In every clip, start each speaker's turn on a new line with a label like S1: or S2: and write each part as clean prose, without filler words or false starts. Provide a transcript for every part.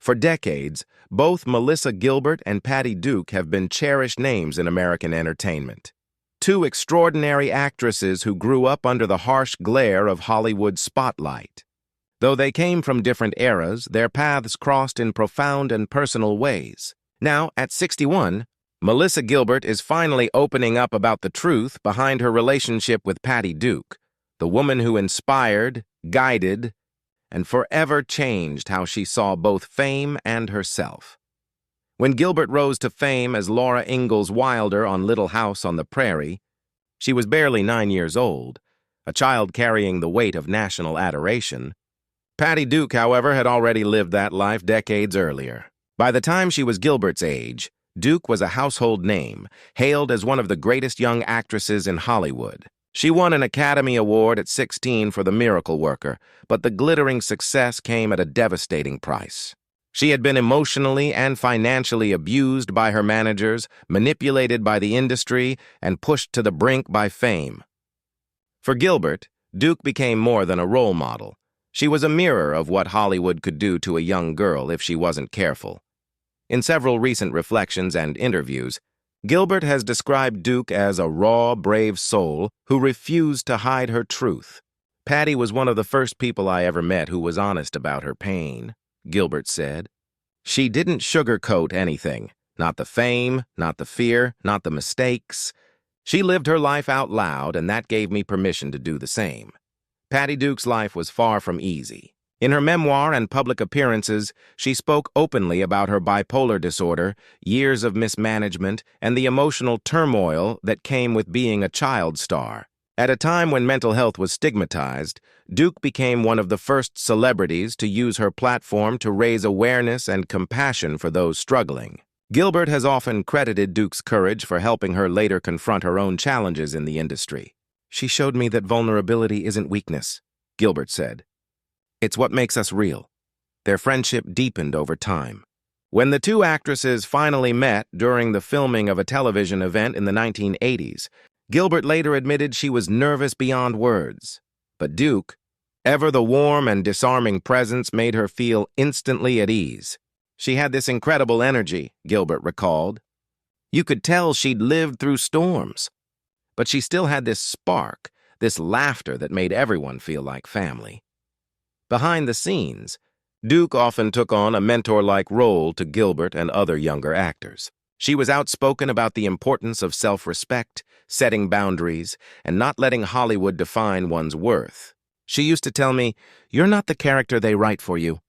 S1: For decades, both Melissa Gilbert and Patty Duke have been cherished names in American entertainment. Two extraordinary actresses who grew up under the harsh glare of Hollywood's spotlight. Though they came from different eras, their paths crossed in profound and personal ways. Now, at 61, Melissa Gilbert is finally opening up about the truth behind her relationship with Patty Duke, the woman who inspired, guided, and forever changed how she saw both fame and herself. When Gilbert rose to fame as Laura Ingalls Wilder on Little House on the Prairie, she was barely 9 years old, a child carrying the weight of national adoration. Patty Duke, however, had already lived that life decades earlier. By the time she was Gilbert's age, Duke was a household name, hailed as one of the greatest young actresses in Hollywood. She won an Academy Award at 16 for The Miracle Worker, but the glittering success came at a devastating price. She had been emotionally and financially abused by her managers, manipulated by the industry, and pushed to the brink by fame. For Gilbert, Duke became more than a role model. She was a mirror of what Hollywood could do to a young girl if she wasn't careful. In several recent reflections and interviews, Gilbert has described Duke as a raw, brave soul who refused to hide her truth. Patty was one of the first people I ever met who was honest about her pain, Gilbert said. She didn't sugarcoat anything, not the fame, not the fear, not the mistakes. She lived her life out loud, and that gave me permission to do the same. Patty Duke's life was far from easy. In her memoir and public appearances, she spoke openly about her bipolar disorder, years of mismanagement, and the emotional turmoil that came with being a child star. At a time when mental health was stigmatized, Duke became one of the first celebrities to use her platform to raise awareness and compassion for those struggling. Gilbert has often credited Duke's courage for helping her later confront her own challenges in the industry. "She showed me that vulnerability isn't weakness," Gilbert said. "It's what makes us real." Their friendship deepened over time. When the two actresses finally met during the filming of a television event in the 1980s, Gilbert later admitted she was nervous beyond words. But Duke, ever the warm and disarming presence, made her feel instantly at ease. She had this incredible energy, Gilbert recalled. You could tell she'd lived through storms. But she still had this spark, this laughter that made everyone feel like family. Behind the scenes, Duke often took on a mentor-like role to Gilbert and other younger actors. She was outspoken about the importance of self-respect, setting boundaries, and not letting Hollywood define one's worth. She used to tell me, "You're not the character they write for you.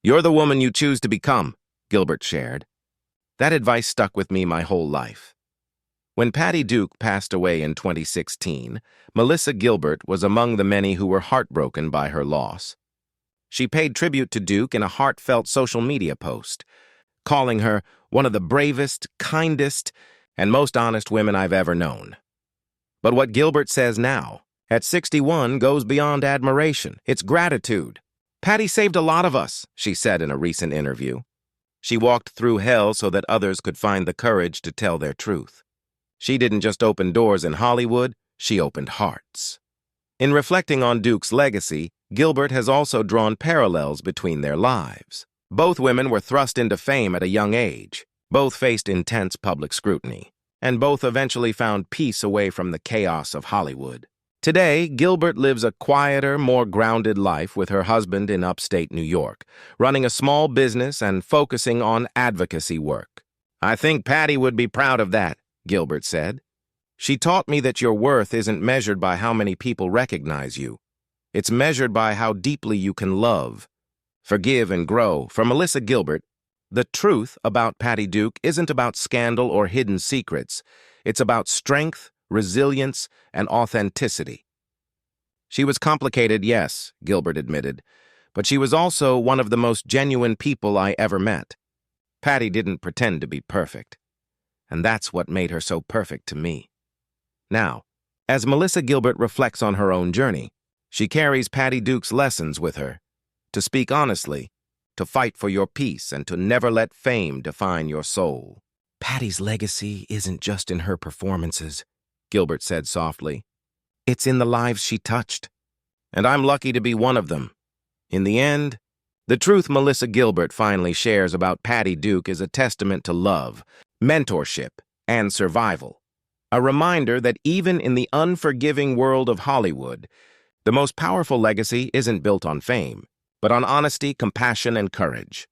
S1: You're the woman you choose to become," Gilbert shared. That advice stuck with me my whole life. When Patty Duke passed away in 2016, Melissa Gilbert was among the many who were heartbroken by her loss. She paid tribute to Duke in a heartfelt social media post, calling her one of the bravest, kindest, and most honest women I've ever known. But what Gilbert says now, at 61, goes beyond admiration. It's gratitude. "Patty saved a lot of us," she said in a recent interview. She walked through hell so that others could find the courage to tell their truth. She didn't just open doors in Hollywood, she opened hearts. In reflecting on Duke's legacy, Gilbert has also drawn parallels between their lives. Both women were thrust into fame at a young age. Both faced intense public scrutiny. And both eventually found peace away from the chaos of Hollywood. Today, Gilbert lives a quieter, more grounded life with her husband in upstate New York, running a small business and focusing on advocacy work. "I think Patty would be proud of that," Gilbert said. "She taught me that your worth isn't measured by how many people recognize you. It's measured by how deeply you can love, forgive, and grow." For Melissa Gilbert, the truth about Patty Duke isn't about scandal or hidden secrets. It's about strength, resilience, and authenticity. "She was complicated, yes," Gilbert admitted, "but she was also one of the most genuine people I ever met. Patty didn't pretend to be perfect. And that's what made her so perfect to me." Now, as Melissa Gilbert reflects on her own journey, she carries Patty Duke's lessons with her: to speak honestly, to fight for your peace, and to never let fame define your soul. "Patty's legacy isn't just in her performances," Gilbert said softly. "It's in the lives she touched. And I'm lucky to be one of them. In the end, The truth Melissa Gilbert finally shares about Patty Duke is a testament to love, mentorship, and survival. A reminder that even in the unforgiving world of Hollywood, the most powerful legacy isn't built on fame, but on honesty, compassion, and courage.